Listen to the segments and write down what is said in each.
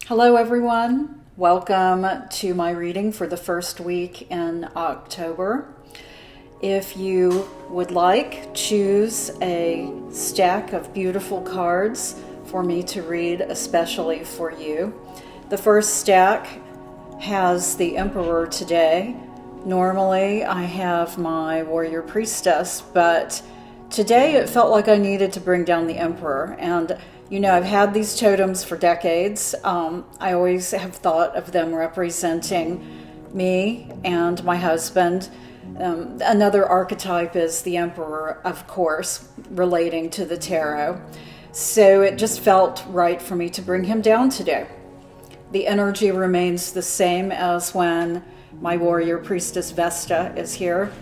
Hello everyone, welcome to my reading for the first week in October. If you would like, choose a stack of beautiful cards for me to read especially for you. The first stack has the Emperor today. Normally I have my Warrior Priestess, but today it felt like I needed to bring down the Emperor. And you know, I've had these totems for decades. I always have thought of them representing me and my husband. Another archetype is the Emperor, of course, relating to the tarot. So it just felt right for me to bring him down today. The energy remains the same as when my Warrior Priestess Vesta is here.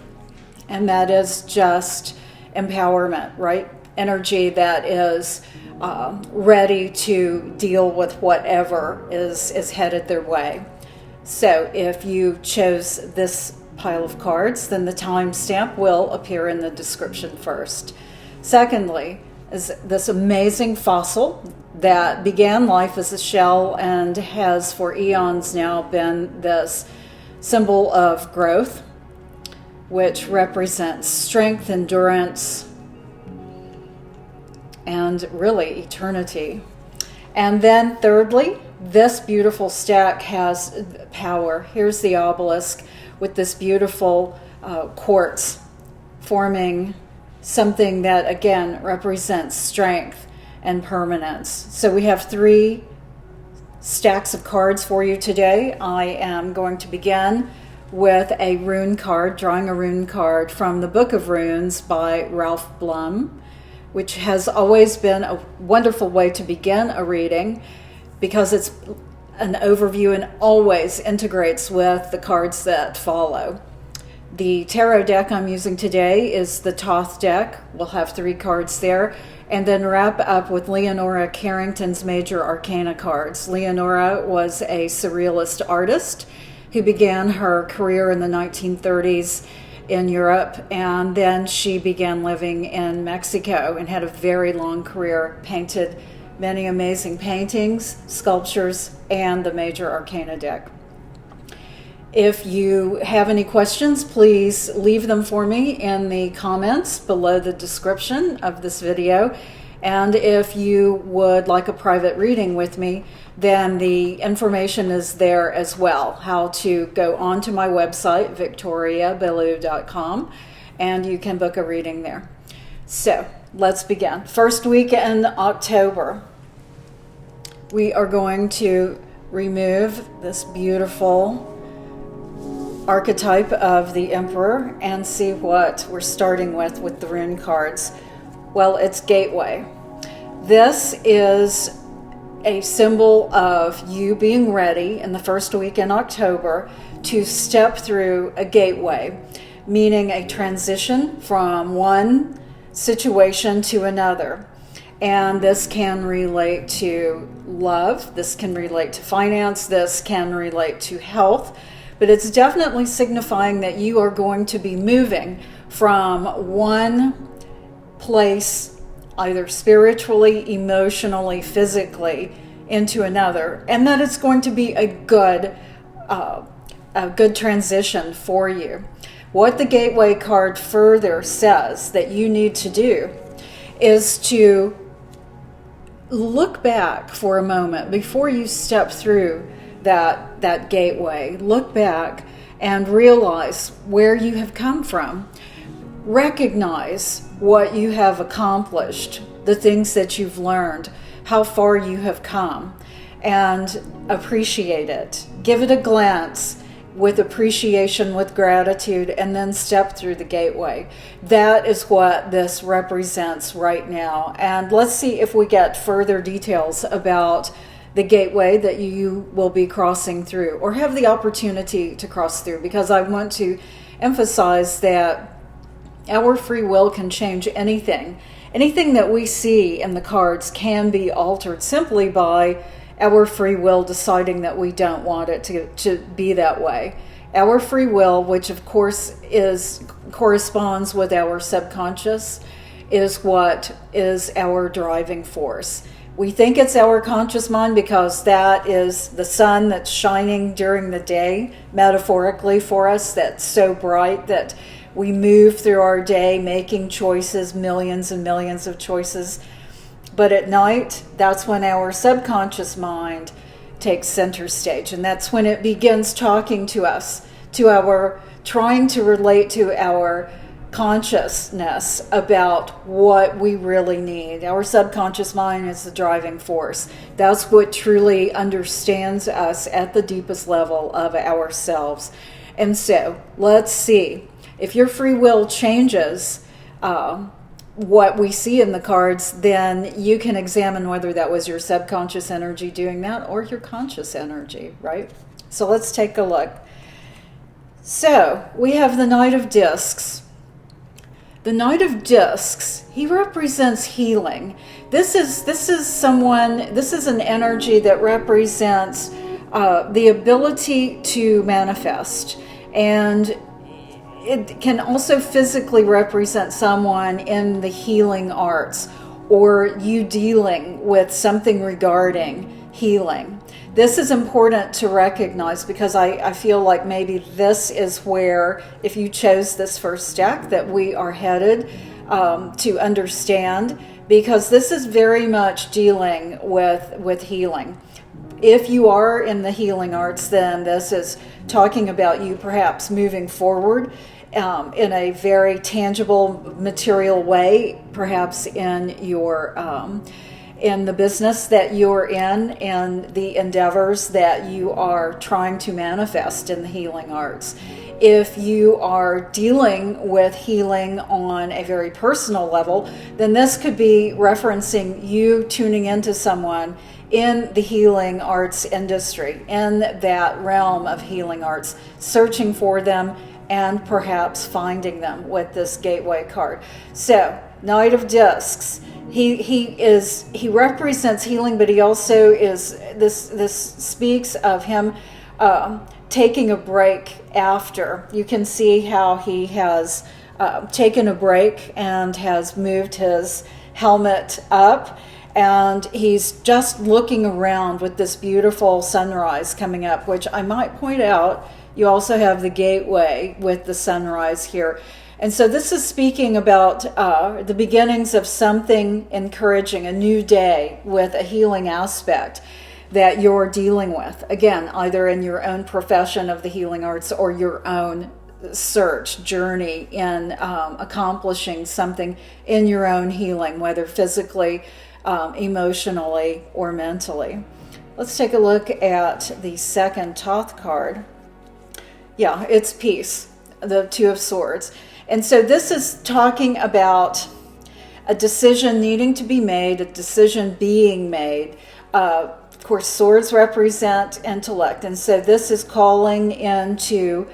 And that is just empowerment, right? Energy that is ready to deal with whatever is headed their way. So if you chose this pile of cards, then the timestamp will appear in the description first. Secondly, is this amazing fossil that began life as a shell and has for eons now been this symbol of growth, which represents strength, endurance, and really eternity. And then thirdly, this beautiful stack has power. Here's the obelisk with this beautiful quartz forming something that again represents strength and permanence. So we have 3 stacks of cards for you today. I am going to begin with a rune card, drawing a rune card from the Book of Runes by Ralph Blum, which has always been a wonderful way to begin a reading because it's an overview and always integrates with the cards that follow. The tarot deck I'm using today is the Thoth deck. We'll have 3 cards there, and then wrap up with Leonora Carrington's major arcana cards. Leonora was a surrealist artist who began her career in the 1930s in Europe, and then she began living in Mexico and had a very long career, painted many amazing paintings, sculptures, and the major arcana deck. If you have any questions, please leave them for me in the comments below the description of this video. And if you would like a private reading with me, then the information is there as well. How to go onto my website, victoriabelue.com, and you can book a reading there. So let's begin. First week in October, we are going to remove this beautiful archetype of the Emperor and see what we're starting with the rune cards. Well, it's gateway. This is a symbol of you being ready in the first week in October to step through a gateway, meaning a transition from one situation to another. And this can relate to love, this can relate to finance, this can relate to health, but it's definitely signifying that you are going to be moving from one place, either spiritually, emotionally, physically, into another, and that it's going to be a good transition for you. What the gateway card further says that you need to do is to look back for a moment before you step through that gateway. Look back and realize where you have come from. Recognize what you have accomplished, the things that you've learned, how far you have come, and appreciate it. Give it a glance with appreciation, with gratitude, and then step through the gateway. That is what this represents right now. And let's see if we get further details about the gateway that you will be crossing through or have the opportunity to cross through, because I want to emphasize that our free will can change anything. Anything that we see in the cards can be altered simply by our free will deciding that we don't want it to be that way. Our free will, which of course corresponds with our subconscious, is what is our driving force. We think it's our conscious mind because that is the sun that's shining during the day, metaphorically for us, that's so bright that we move through our day making choices, millions and millions of choices. But at night, that's when our subconscious mind takes center stage, and that's when it begins talking to us, trying to relate to our consciousness about what we really need. Our subconscious mind is the driving force. That's what truly understands us at the deepest level of ourselves. And so let's see if your free will changes what we see in the cards, then you can examine whether that was your subconscious energy doing that or your conscious energy, right? So let's take a look. So we have the Knight of Discs. The Knight of Discs, he represents healing. This is an energy that represents the ability to manifest, and it can also physically represent someone in the healing arts, or you dealing with something regarding healing. This is important to recognize because I feel like maybe this is where, if you chose this first deck, that we are headed to understand, because this is very much dealing with healing. If you are in the healing arts, then this is talking about you perhaps moving forward in a very tangible, material way, perhaps in your in the business that you're in and the endeavors that you are trying to manifest in the healing arts. If you are dealing with healing on a very personal level, then this could be referencing you tuning into someone in the healing arts industry, in that realm of healing arts, searching for them and perhaps finding them with this gateway card. So, Knight of Discs. He represents healing, but he also is this speaks of him taking a break after. You can see how he has taken a break and has moved his helmet up, and he's just looking around with this beautiful sunrise coming up, which I might point out, you also have the gateway with the sunrise here. And so this is speaking about the beginnings of something encouraging, a new day with a healing aspect that you're dealing with. Again, either in your own profession of the healing arts or your own search journey in accomplishing something in your own healing, whether physically, emotionally, or mentally. Let's take a look at the second Thoth card. Yeah, it's peace, the Two of Swords. And so this is talking about a decision needing to be made, a decision being made. Of course, swords represent intellect. And so this is calling into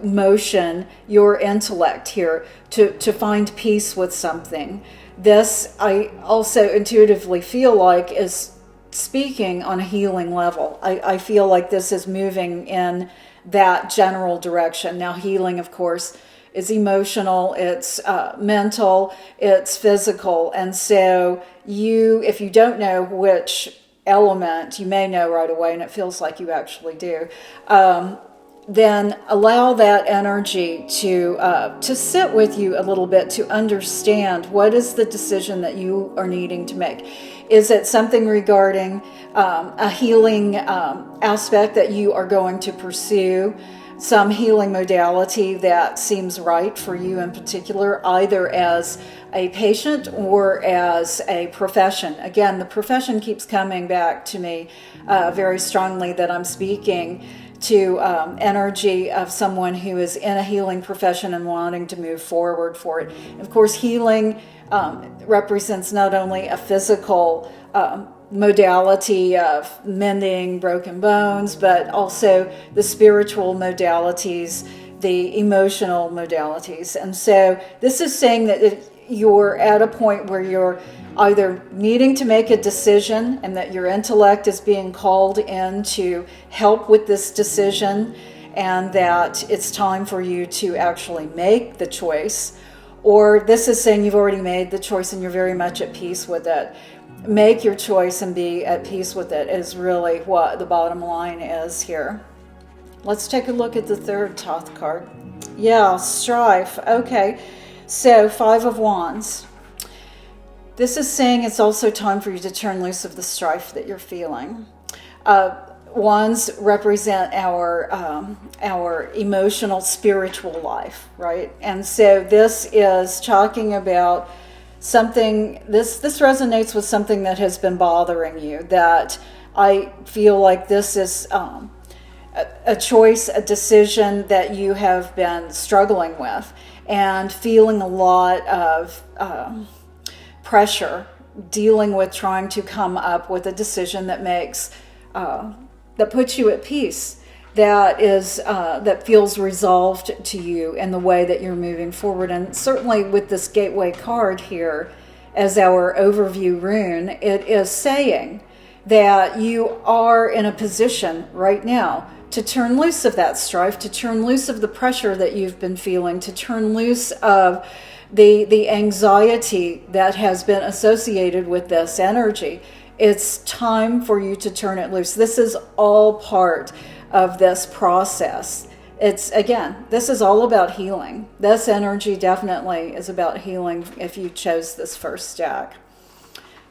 motion your intellect here to find peace with something. This, I also intuitively feel like, is speaking on a healing level. I feel like this is moving in that general direction. Now, healing, of course, is emotional, it's mental, it's physical. And so if you don't know which element, you may know right away, and it feels like you actually do, then allow that energy to sit with you a little bit, to understand what is the decision that you are needing to make. Is it something regarding a healing aspect that you are going to pursue, some healing modality that seems right for you in particular, either as a patient or as a profession? Again, the profession keeps coming back to me very strongly, that I'm speaking to energy of someone who is in a healing profession and wanting to move forward for it. Of course, healing represents not only a physical modality of mending broken bones, but also the spiritual modalities, the emotional modalities. And so this is saying that you're at a point where you're either needing to make a decision, and that your intellect is being called in to help with this decision, and that it's time for you to actually make the choice. Or this is saying you've already made the choice and you're very much at peace with it. make your choice and be at peace with it is really what the bottom line is here. Let's take a look at the third Thoth card. Yeah, strife. Okay, so 5 of Wands. This is saying it's also time for you to turn loose of the strife that you're feeling. Wands represent our emotional, spiritual life, right? And so this is talking about something, this resonates with something that has been bothering you, that I feel like this is a choice, a decision that you have been struggling with and feeling a lot of pressure, dealing with trying to come up with a decision that makes that puts you at peace, that feels resolved to you in the way that you're moving forward. And certainly with this gateway card here as our overview rune, it is saying that you are in a position right now to turn loose of that strife, to turn loose of the pressure that you've been feeling, to turn loose of the anxiety that has been associated with this energy. It's time for you to turn it loose. This is all part of this process. This is all about healing. This energy definitely is about healing if you chose this first stack.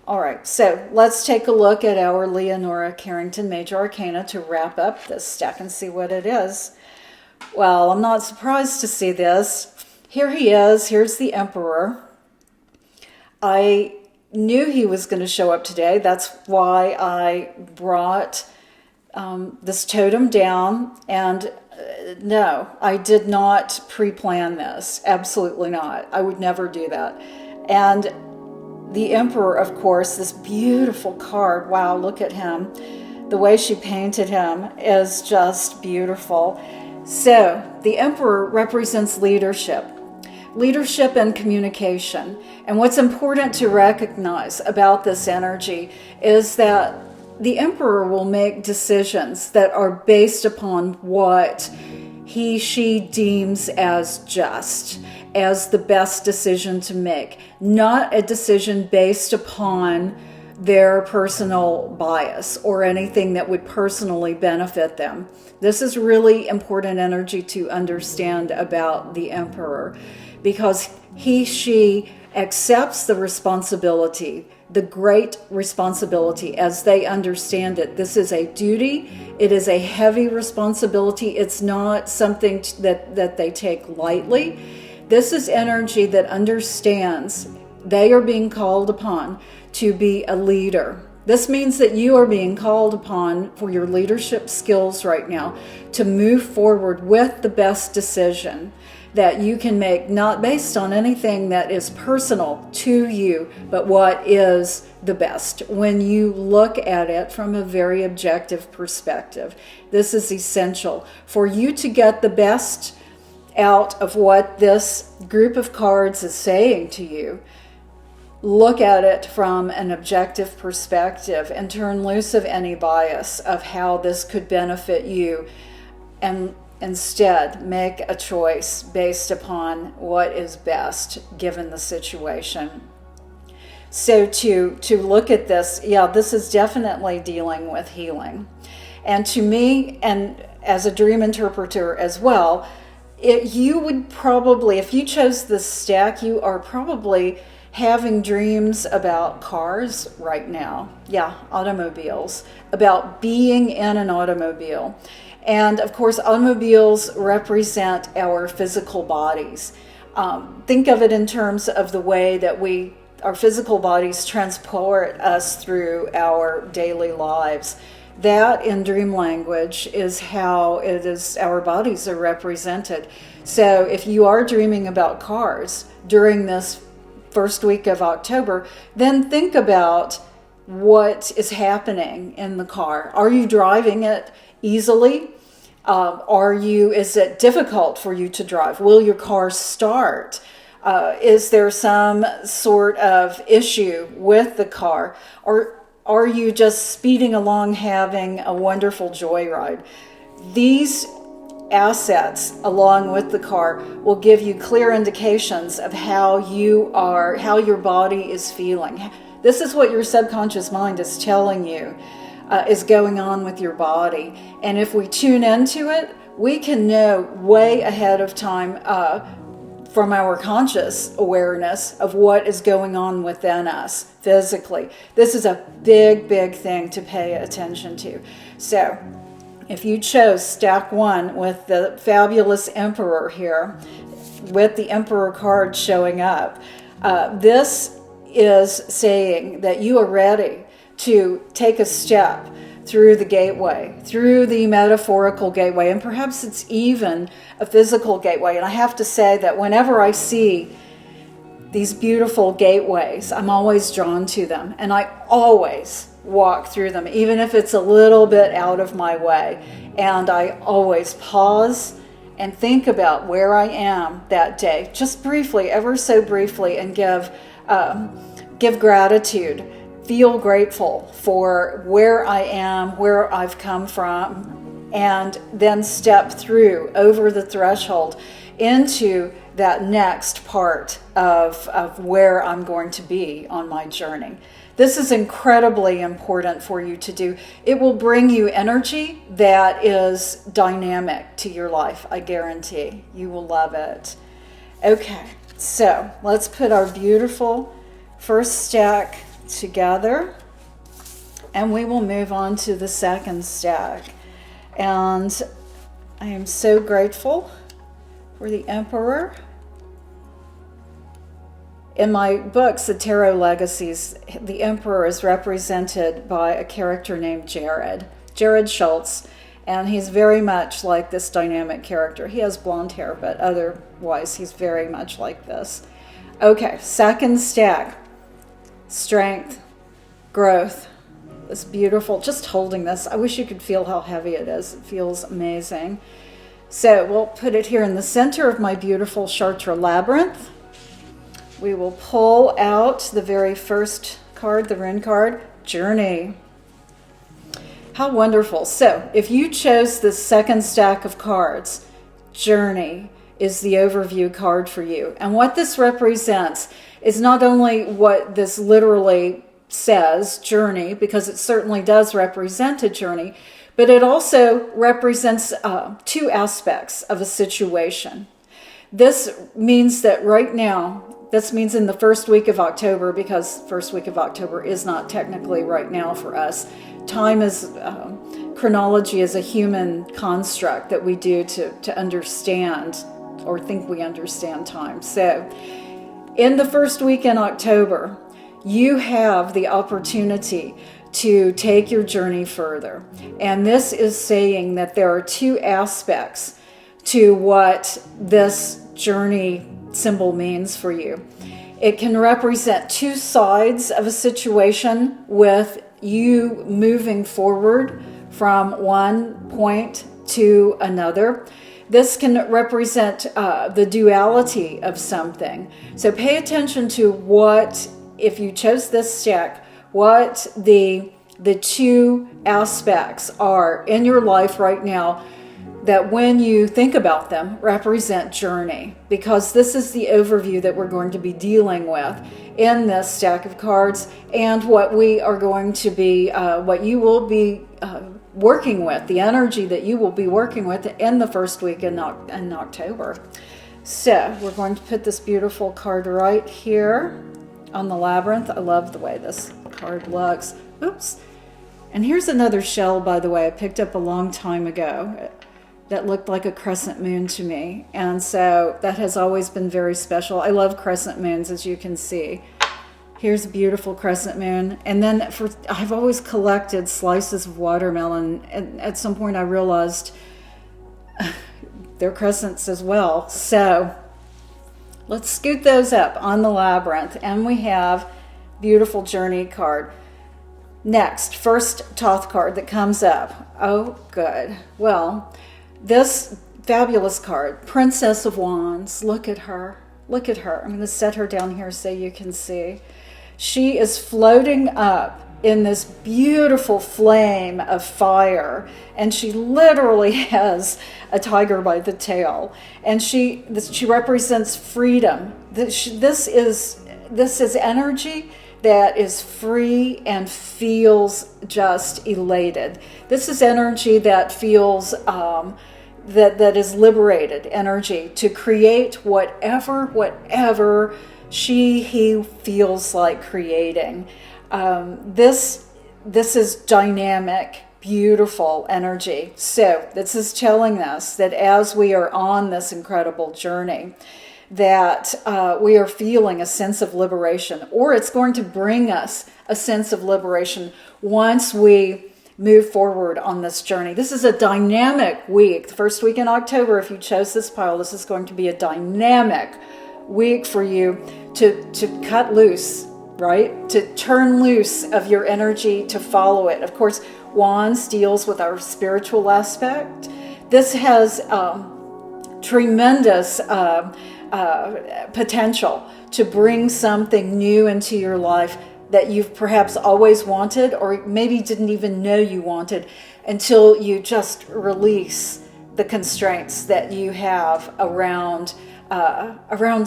All right, so let's take a look at our Leonora Carrington Major Arcana to wrap up this stack and see what it is. Well, I'm not surprised to see this. Here he is. Here's the Emperor. I knew he was going to show up today. That's why I brought this totem down. And no, I did not pre-plan this. Absolutely not. I would never do that. And the Emperor, of course, this beautiful card. Wow, look at him. The way she painted him is just beautiful. So the Emperor represents leadership and communication. And what's important to recognize about this energy is that the Emperor will make decisions that are based upon what she deems as just, as the best decision to make, not a decision based upon their personal bias or anything that would personally benefit them. This is really important energy to understand about the Emperor, because she accepts the responsibility, the great responsibility as they understand it. This is a duty. It is a heavy responsibility. It's not something that they take lightly. This is energy that understands they are being called upon to be a leader. This means that you are being called upon for your leadership skills right now to move forward with the best decision that you can make, not based on anything that is personal to you, but what is the best when you look at it from a very objective perspective. This is essential for you to get the best out of what this group of cards is saying to you. Look at it from an objective perspective and turn loose of any bias of how this could benefit you, and instead make a choice based upon what is best given the situation. So to look at this, this is definitely dealing with healing. And to me, and as a dream interpreter as well, you would probably, if you chose this stack, you are probably having dreams about cars right now. Automobiles, about being in an automobile. And of course, automobiles represent our physical bodies. Think of it in terms of the way that our physical bodies transport us through our daily lives. That, in dream language, is how it is our bodies are represented. So if you are dreaming about cars during this first week of October, then think about what is happening in the car. Are you driving it easily? Is it difficult for you to drive? Will your car start? Is there some sort of issue with the car? Or are you just speeding along having a wonderful joyride? These assets, along with the car, will give you clear indications of how your body is feeling. This is what your subconscious mind is telling you is going on with your body. And if we tune into it, we can know way ahead of time from our conscious awareness of what is going on within us physically. This is a big, big thing to pay attention to. So if you chose stack 1 with the fabulous Emperor here, with the Emperor card showing up, this is saying that you are ready to take a step through the gateway, through the metaphorical gateway, and perhaps it's even a physical gateway. And I have to say that whenever I see these beautiful gateways, I'm always drawn to them, and I always walk through them, even if it's a little bit out of my way. And I always pause and think about where I am that day, just briefly, ever so briefly, and give gratitude. Feel grateful for where I am, where I've come from, and then step through over the threshold into that next part of where I'm going to be on my journey. This is incredibly important for you to do. It will bring you energy that is dynamic to your life, I guarantee. You will love it. Okay, so let's put our beautiful first stack together, and we will move on to the second stack. And I am so grateful for the Emperor. In my books, The Tarot Legacies, the Emperor is represented by a character named Jared Schultz, and he's very much like this dynamic character. He has blonde hair, but otherwise he's very much like this. Okay, second stack. Strength, growth. It's beautiful. Just holding this, I wish you could feel how heavy it is. It feels amazing. So we'll put it here in the center of my beautiful Chartres labyrinth. We will pull out the very first card, the rune card, Journey. How wonderful. So if you chose the second stack of cards, Journey is the overview card for you. And what this represents is not only what this literally says, journey, because it certainly does represent a journey, but it also represents two aspects of a situation. This means that right now, this means in the first week of October, because first week of October is not technically right now for us. Time is, chronology is a human construct that we do to understand or think we understand time. So in the first week in October, you have the opportunity to take your journey further. And this is saying that there are two aspects to what this journey symbol means for you. It can represent two sides of a situation, with you moving forward from one point to another. This can represent the duality of something. So pay attention to what, if you chose this stack, what the two aspects are in your life right now that when you think about them represent journey, because this is the overview that we're going to be dealing with in this stack of cards, and what we are going to be, what you will be working with, the energy that you will be working with in the first week in October. So we're going to put this beautiful card right here on the labyrinth. I love the way this card looks. Oops. And here's another shell, by the way, I picked up a long time ago that looked like a crescent moon to me. And so that has always been very special. I love crescent moons, as you can see. Here's a beautiful crescent moon. And then I've always collected slices of watermelon. And at some point I realized they're crescents as well. So let's scoot those up on the labyrinth. And we have beautiful journey card. Next, first Thoth card that comes up. Oh, good. Well, this fabulous card, Princess of Wands. Look at her. Look at her. I'm going to set her down here so you can see. She is floating up in this beautiful flame of fire, and she literally has a tiger by the tail. And she represents freedom. This is energy that is free and feels just elated. This is energy that feels that is liberated energy to create whatever he feels like creating. This is dynamic, beautiful energy. So this is telling us that as we are on this incredible journey, that we are feeling a sense of liberation, or it's going to bring us a sense of liberation once we move forward on this journey. This is a dynamic week. The first week in October, if you chose this pile, this is going to be a dynamic week for you to cut loose, right? To turn loose of your energy, to follow it. Of course, Wands deals with our spiritual aspect. This has tremendous potential to bring something new into your life that you've perhaps always wanted, or maybe didn't even know you wanted, until you just release the constraints that you have around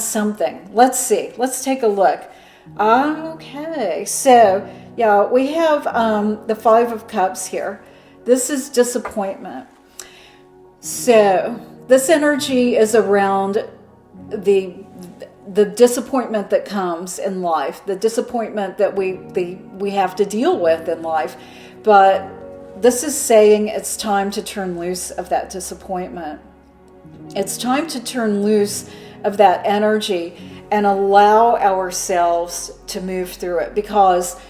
something. Let's see. Let's take a look. Okay, so yeah, we have the Five of Cups here. This is disappointment. So this energy is around the disappointment that comes in life, the disappointment that we have to deal with in life. But this is saying it's time to turn loose of that disappointment. It's time to turn loose of that energy and allow ourselves to move through it. Because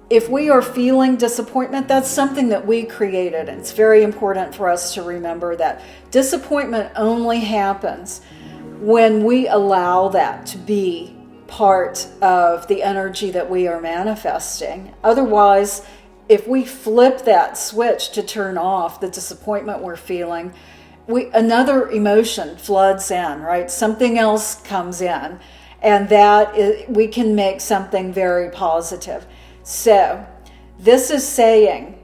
if we are feeling disappointment, that's something that we created. And it's very important for us to remember that disappointment only happens when we allow that to be part of the energy that we are manifesting. Otherwise, if we flip that switch to turn off the disappointment we're feeling, another emotion floods in, right? Something else comes in, and we can make something very positive. So this is saying,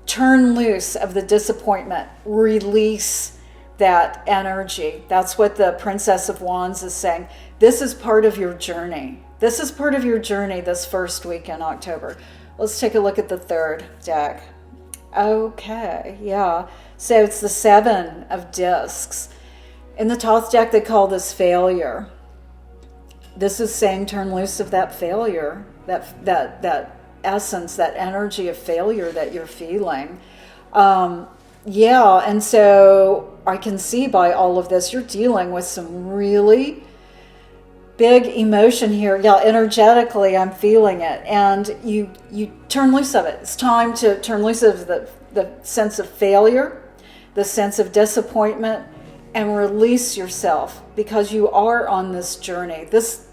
turn loose of the disappointment, release that energy. That's what the Princess of Wands is saying. This is part of your journey. This is part of your journey this first week in October. Let's take a look at the third deck. Okay, yeah. So it's the Seven of Discs. In the Thoth deck, they call this failure. This is saying turn loose of that failure, that essence, that energy of failure that you're feeling. Yeah, and so I can see by all of this, you're dealing with some really big emotion here. Yeah, energetically, I'm feeling it. And you turn loose of it. It's time to turn loose of the sense of failure, the sense of disappointment, and release yourself, because you are on this journey. This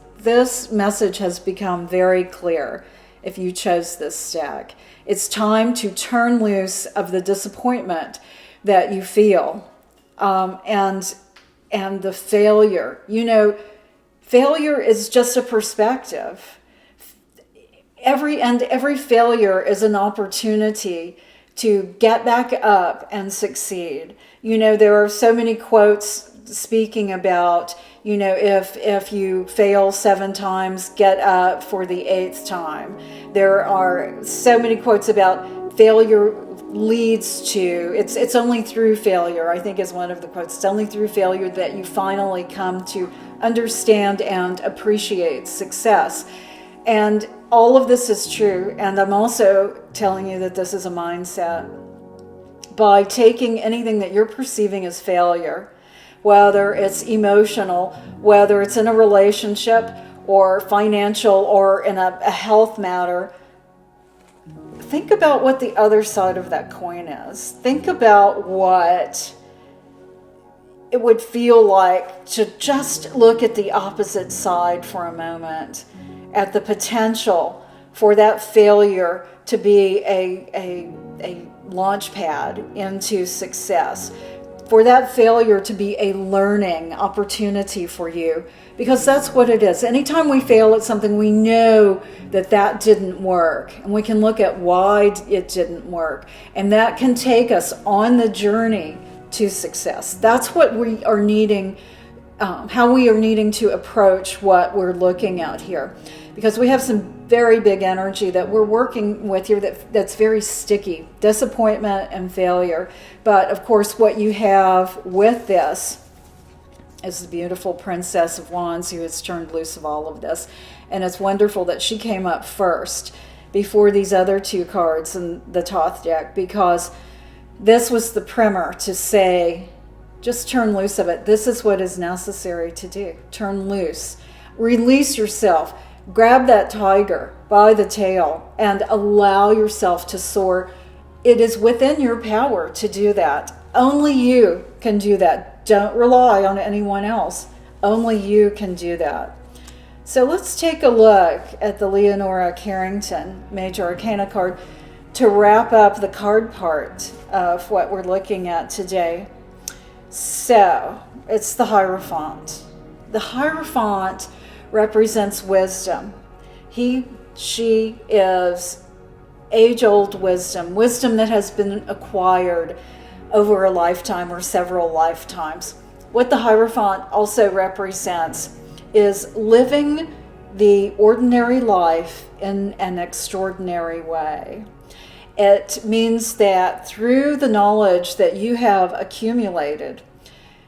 message has become very clear if you chose this stack. It's time to turn loose of the disappointment that you feel, and the failure. You know, failure is just a perspective. Every failure is an opportunity to get back up and succeed. You know, there are so many quotes speaking about, you know, if you fail 7 times, get up for the 8th time. There are so many quotes about failure leads to, it's only through failure, I think is one of the quotes. It's only through failure that you finally come to understand and appreciate success. And all of this is true. And I'm also telling you that this is a mindset. By taking anything that you're perceiving as failure, whether it's emotional, whether it's in a relationship or financial or in a health matter, think about what the other side of that coin is. Think about what it would feel like to just look at the opposite side for a moment, at the potential for that failure to be a launch pad into success, for that failure to be a learning opportunity for you, because that's what it is. Anytime we fail at something, we know that didn't work, and we can look at why it didn't work, and that can take us on the journey to success. That's what we are needing, how we are needing to approach what we're looking at here, because we have some very big energy that we're working with here that's very sticky, disappointment and failure. But of course, what you have with this is the beautiful Princess of Wands who has turned loose of all of this. And it's wonderful that she came up first before these other two cards in the Thoth deck, because this was the primer to say, just turn loose of it. This is what is necessary to do. Turn loose. Release yourself. Grab that tiger by the tail and allow yourself to soar. It is within your power to do that. Only you can do that. Don't rely on anyone else. Only you can do that. So let's take a look at the Leonora Carrington Major Arcana card to wrap up the card part of what we're looking at today. So it's the Hierophant. The Hierophant represents wisdom. She is age-old wisdom, wisdom that has been acquired over a lifetime or several lifetimes. What the Hierophant also represents is living the ordinary life in an extraordinary way. It means that through the knowledge that you have accumulated,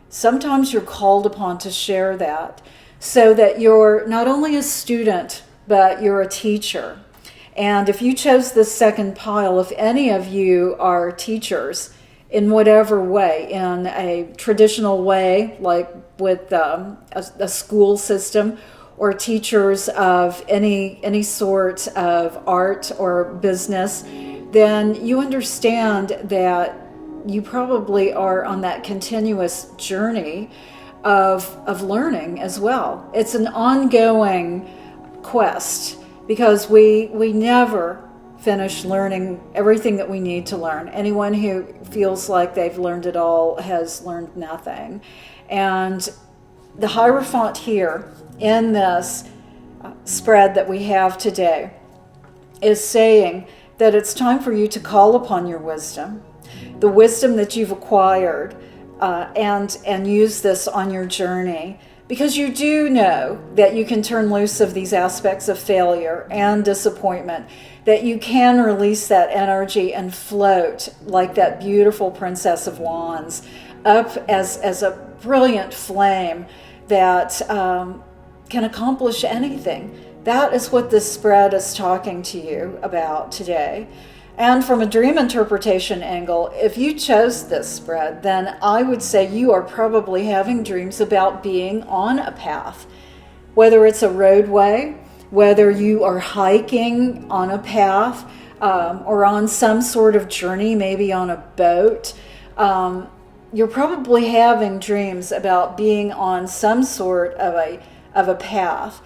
sometimes you're called upon to share that, so that you're not only a student, but you're a teacher. And if you chose this second pile, if any of you are teachers in whatever way, in a traditional way, like with a school system, or teachers of any sort of art or business, then you understand that you probably are on that continuous journey of learning as well. It's an ongoing quest, because we never finish learning everything that we need to learn. Anyone who feels like they've learned it all has learned nothing. And the Hierophant here in this spread that we have today is saying that it's time for you to call upon your wisdom, the wisdom that you've acquired, and use this on your journey, because you do know that you can turn loose of these aspects of failure and disappointment, that you can release that energy and float like that beautiful Princess of Wands up as a brilliant flame that can accomplish anything. That is what this spread is talking to you about today. And from a dream interpretation angle, if you chose this spread, then I would say you are probably having dreams about being on a path, whether it's a roadway, whether you are hiking on a path, or on some sort of journey, maybe on a boat. You're probably having dreams about being on some sort of a path.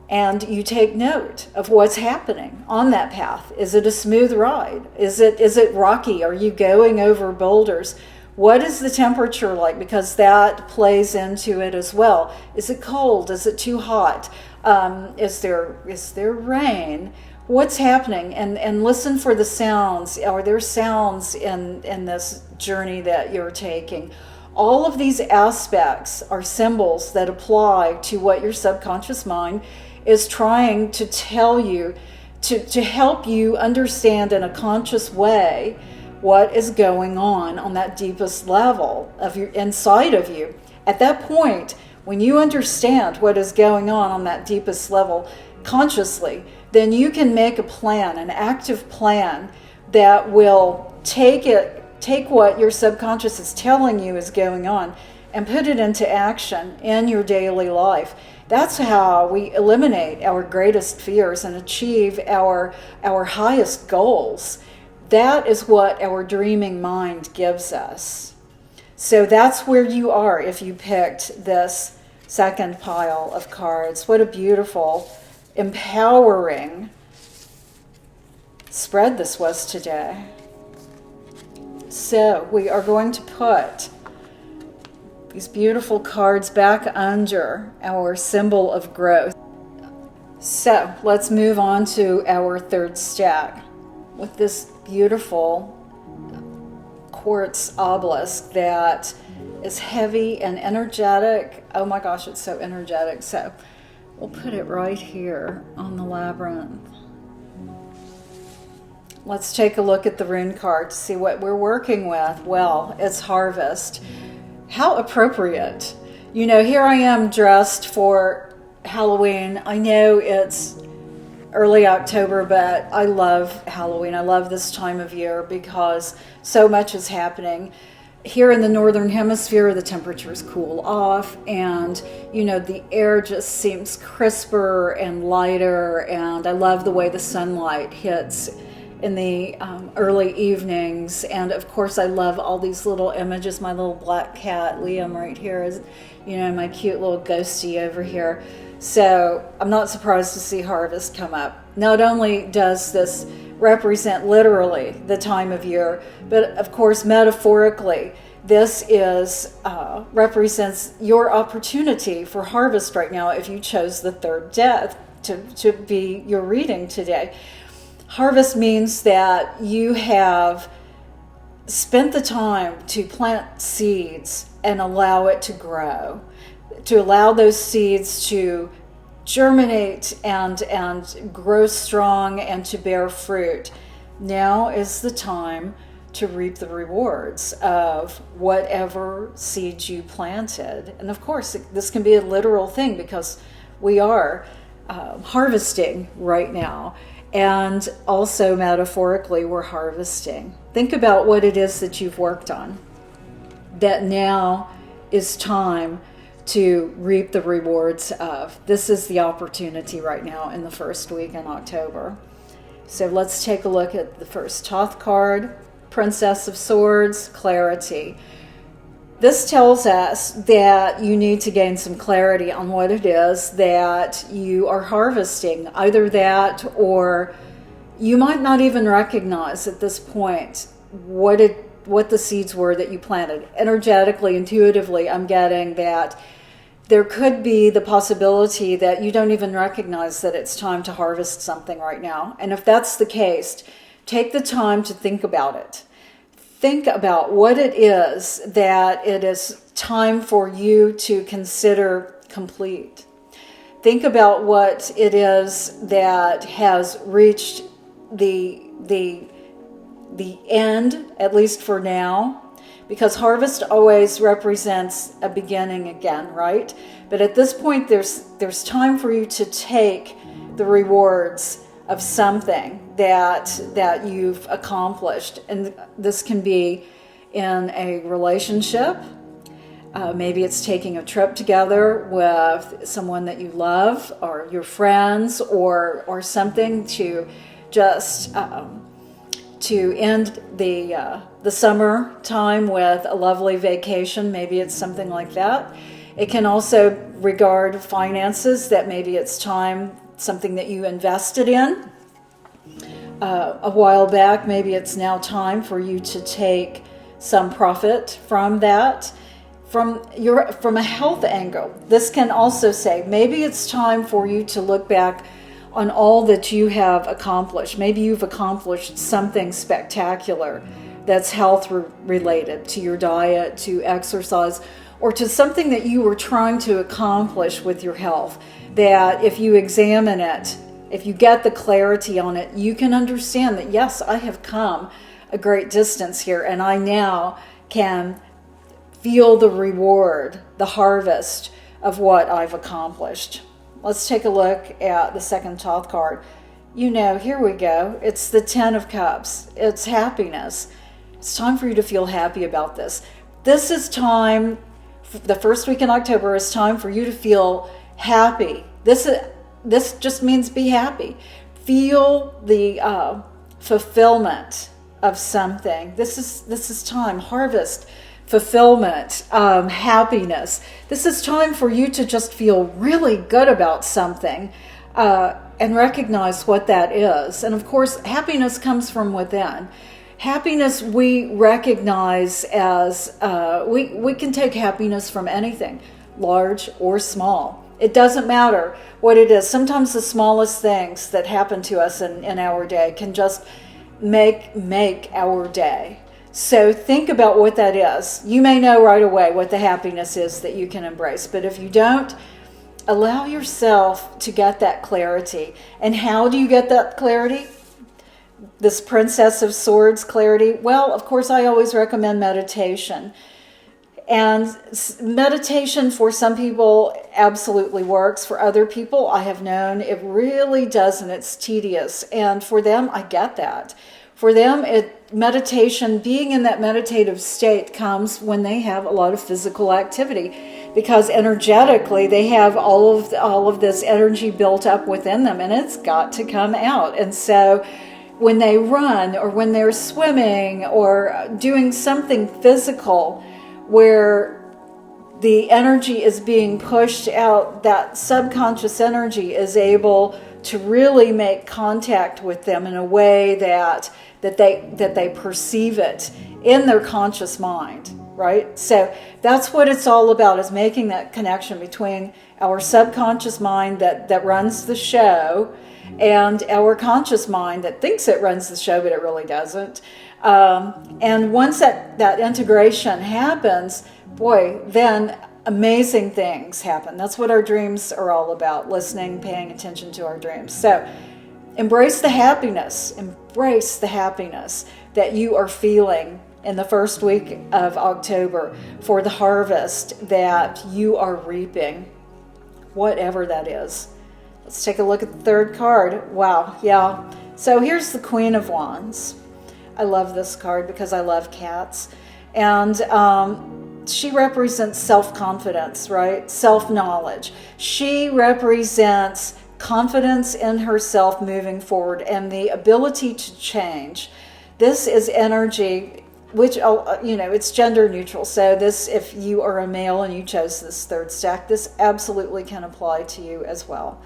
And you take note of what's happening on that path. Is it a smooth ride? Is it rocky? Are you going over boulders? What is the temperature like? Because that plays into it as well. Is it cold? Is it too hot? Is there rain? What's happening? And listen for the sounds. Are there sounds in this journey that you're taking? All of these aspects are symbols that apply to what your subconscious mind is trying to tell you, to help you understand in a conscious way what is going on that deepest level of your inside of you. At that point, when you understand what is going on that deepest level consciously, then you can make a plan, an active plan that will take what your subconscious is telling you is going on and put it into action in your daily life. That's how we eliminate our greatest fears and achieve our highest goals. That is what our dreaming mind gives us. So that's where you are if you picked this second pile of cards. What a beautiful, empowering spread this was today. So we are going to put these beautiful cards back under our symbol of growth. So let's move on to our third stack with this beautiful Quartz Obelisk that is heavy and energetic. Oh my gosh, it's so energetic. So We'll put it right here on the labyrinth. Let's take a look at the rune card to see what we're working with. Well, it's harvest. How appropriate. You know, here I am dressed for Halloween. I know it's early October, but I love Halloween. I love this time of year because so much is happening. Here in the Northern Hemisphere, the temperatures cool off and, you know, the air just seems crisper and lighter, and I love the way the sunlight hits in the early evenings. And of course, I love all these little images. My little black cat, Liam, right here is, you know, my cute little ghostie over here. So I'm not surprised to see harvest come up. Not only does this represent literally the time of year, but of course metaphorically, this is represents your opportunity for harvest right now if you chose the third death to be your reading today. Harvest means that you have spent the time to plant seeds and allow it to grow, to allow those seeds to germinate and grow strong and to bear fruit. Now is the time to reap the rewards of whatever seeds you planted. And of course, this can be a literal thing because we are harvesting right now. And also metaphorically, we're harvesting. Think about what it is that you've worked on, that now is time to reap the rewards of. This is the opportunity right now in the first week in October. So let's take a look at the first Thoth card, Princess of Swords, clarity. This tells us that you need to gain some clarity on what it is that you are harvesting. Either that, or you might not even recognize at this point what the seeds were that you planted. Energetically, intuitively, I'm getting that there could be the possibility that you don't even recognize that it's time to harvest something right now. And if that's the case, take the time to think about it. Think about what it is that it is time for you to consider complete. Think about what it is that has reached the end, at least for now, because harvest always represents a beginning again, right? But at this point, there's time for you to take the rewards of something that you've accomplished. And this can be in a relationship. Maybe it's taking a trip together with someone that you love, or your friends, or something to just to end the summer time with a lovely vacation. Maybe it's something like that. It can also regard finances, that maybe it's time, something that you invested in a while back. Maybe it's now time for you to take some profit from that. From a health angle, this can also say maybe it's time for you to look back on all that you have accomplished. Maybe you've accomplished something spectacular that's health related, to your diet, to exercise, or to something that you were trying to accomplish with your health, that if you examine it, if you get the clarity on it, you can understand that, yes, I have come a great distance here, and I now can feel the reward, the harvest of what I've accomplished. Let's take a look at the second Thoth card. You know, here we go. It's the Ten of Cups. It's happiness. It's time for you to feel happy about this. This is time, the first week in October is time for you to feel happy. This just means be happy. Feel the fulfillment of something. This is time. Harvest, fulfillment, happiness. This is time for you to just feel really good about something and recognize what that is. And of course, happiness comes from within. Happiness we recognize as, we can take happiness from anything, large or small. It doesn't matter what it is. Sometimes the smallest things that happen to us in our day can just make our day. So think about what that is. You may know right away what the happiness is that you can embrace, but if you don't, allow yourself to get that clarity. And how do you get that clarity? This Princess of Swords clarity? Well, of course, I always recommend meditation. And meditation for some people absolutely works. For other people, I have known it really doesn't. It's tedious. And for them, I get that. For them, meditation, being in that meditative state comes when they have a lot of physical activity, because energetically they have all of this energy built up within them, and it's got to come out. And so when they run, or when they're swimming, or doing something physical where the energy is being pushed out, that subconscious energy is able to really make contact with them in a way that they perceive it in their conscious mind, right? So that's what it's all about, is making that connection between our subconscious mind that runs the show and our conscious mind that thinks it runs the show, but it really doesn't. And once that integration happens, boy, then amazing things happen. That's what our dreams are all about, listening, paying attention to our dreams. So embrace the happiness that you are feeling in the first week of October for the harvest that you are reaping, whatever that is. Let's take a look at the third card. Wow, yeah. So here's the Queen of Wands. I love this card because I love cats. And she represents self-confidence, right? Self-knowledge. She represents confidence in herself moving forward and the ability to change. This is energy, which, it's gender neutral. So this, if you are a male and you chose this third stack, this absolutely can apply to you as well.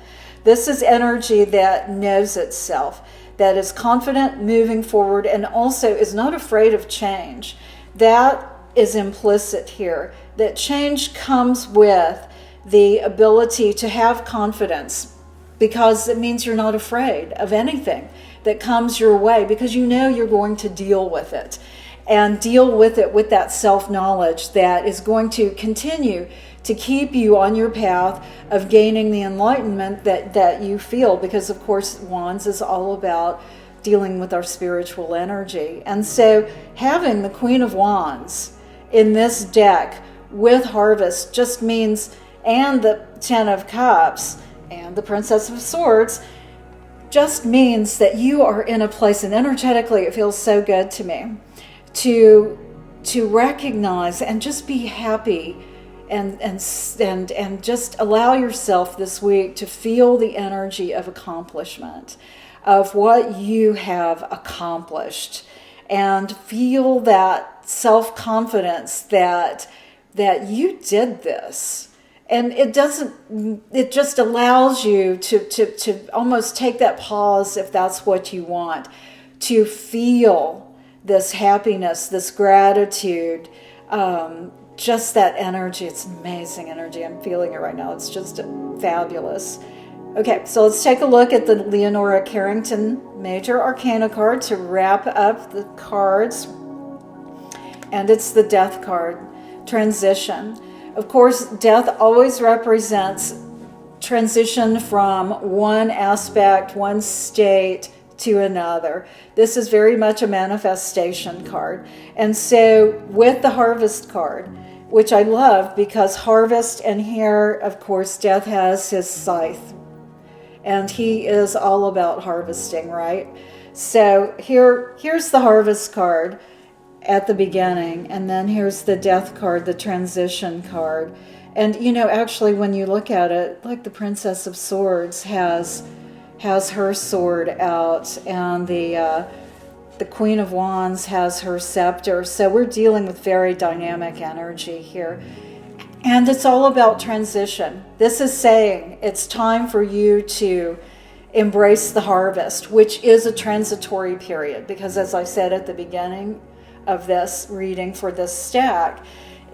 This is energy that knows itself, that is confident moving forward, and also is not afraid of change. That is implicit here, that change comes with the ability to have confidence, because it means you're not afraid of anything that comes your way, because you know you're going to deal with it, and deal with it with that self-knowledge that is going to continue to keep you on your path of gaining the enlightenment that you feel, because of course Wands is all about dealing with our spiritual energy. And so having the Queen of Wands in this deck with Harvest just means, and the Ten of Cups and the Princess of Swords, just means that you are in a place, and energetically it feels so good to me to recognize and just be happy and just allow yourself this week to feel the energy of accomplishment, of what you have accomplished, and feel that self-confidence that you did this. And it just allows you to almost take that pause, if that's what you want, to feel this happiness, this gratitude, just that energy. It's amazing energy. I'm feeling it right now. It's just fabulous. Okay, so let's take a look at the Leonora Carrington Major Arcana card to wrap up the cards. And it's the Death card, transition. Of course, death always represents transition from one aspect, one state to another. This is very much a manifestation card. And so with the Harvest card, which I love because Harvest, and here, of course, Death has his scythe. And he is all about harvesting, right? So here's the Harvest card at the beginning, and then here's the Death card, the transition card. And actually when you look at it, like the Princess of Swords has her sword out, and the Queen of Wands has her scepter. So we're dealing with very dynamic energy here. And it's all about transition. This is saying it's time for you to embrace the harvest, which is a transitory period, because as I said at the beginning of this reading for this stack,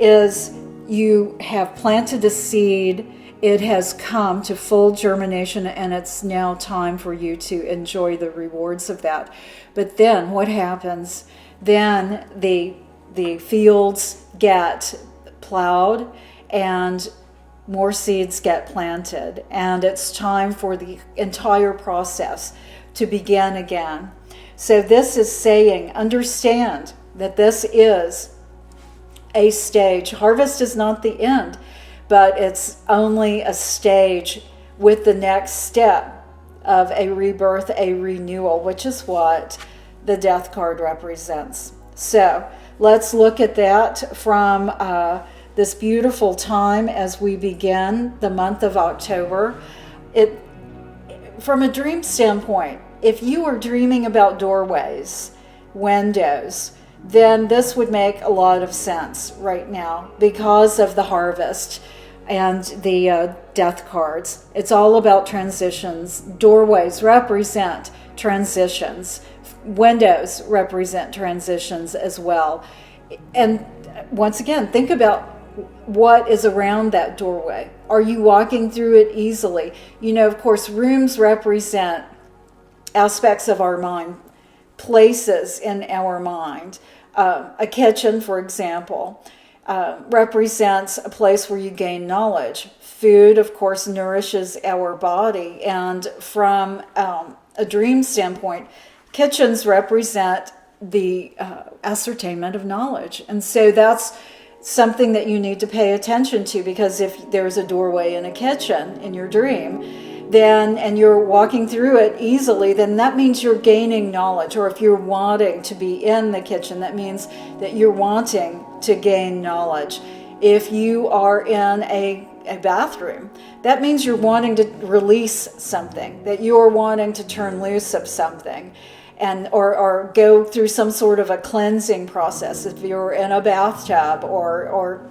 is you have planted a seed, it has come to full germination, and it's now time for you to enjoy the rewards of that. But then what happens? Then the fields get plowed, and more seeds get planted, and it's time for the entire process to begin again. So this is saying, understand that this is a stage. Harvest is not the end, but it's only a stage with the next step of a rebirth, a renewal, which is what the Death card represents. So let's look at that from this beautiful time as we begin the month of October. From a dream standpoint, if you are dreaming about doorways, windows, then this would make a lot of sense right now because of the harvest and the death cards. It's all about transitions. Doorways represent transitions. Windows represent transitions as well. And once again, think about what is around that doorway. Are you walking through it easily? You know, of course, rooms represent aspects of our mind, places in our mind. A kitchen, for example, represents a place where you gain knowledge. Food, of course, nourishes our body. And from a dream standpoint, kitchens represent the ascertainment of knowledge. And so that's something that you need to pay attention to, because if there's a doorway in a kitchen in your dream, then, and you're walking through it easily, then that means you're gaining knowledge. Or if you're wanting to be in the kitchen, that means that you're wanting to gain knowledge. If you are in a bathroom, that means you're wanting to release something, that you're wanting to turn loose of something, and or go through some sort of a cleansing process. If you're in a bathtub or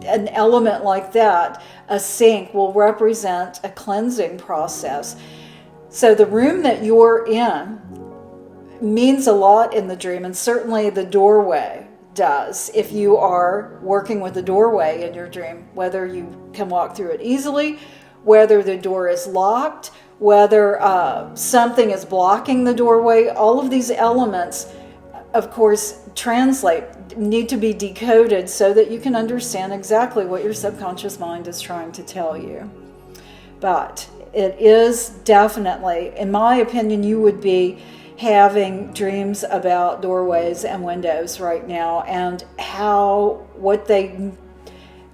an element like that, a sink will represent a cleansing process. So the room that you're in means a lot in the dream, and certainly the doorway does. If you are working with the doorway in your dream, whether you can walk through it easily, whether the door is locked, whether something is blocking the doorway, all of these elements, of course, need to be decoded so that you can understand exactly what your subconscious mind is trying to tell you. But it is definitely, in my opinion, you would be having dreams about doorways and windows right now, and what they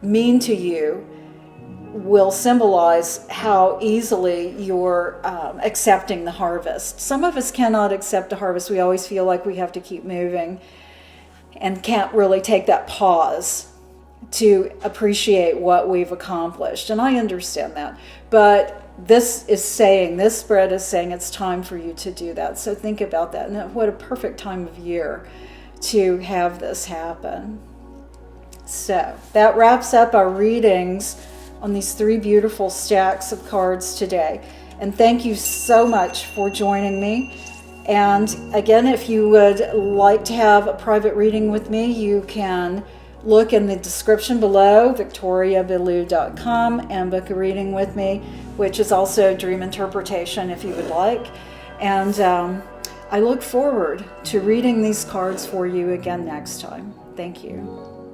mean to you will symbolize how easily you're accepting the harvest. Some of us cannot accept the harvest. We always feel like we have to keep moving and can't really take that pause to appreciate what we've accomplished. And I understand that. But this spread is saying it's time for you to do that. So think about that. And what a perfect time of year to have this happen. So that wraps up our readings on these 3 beautiful stacks of cards today. And thank you so much for joining me. And again, if you would like to have a private reading with me, you can look in the description below, victoriabelue.com, and book a reading with me, which is also dream interpretation if you would like. And I look forward to reading these cards for you again next time. Thank you.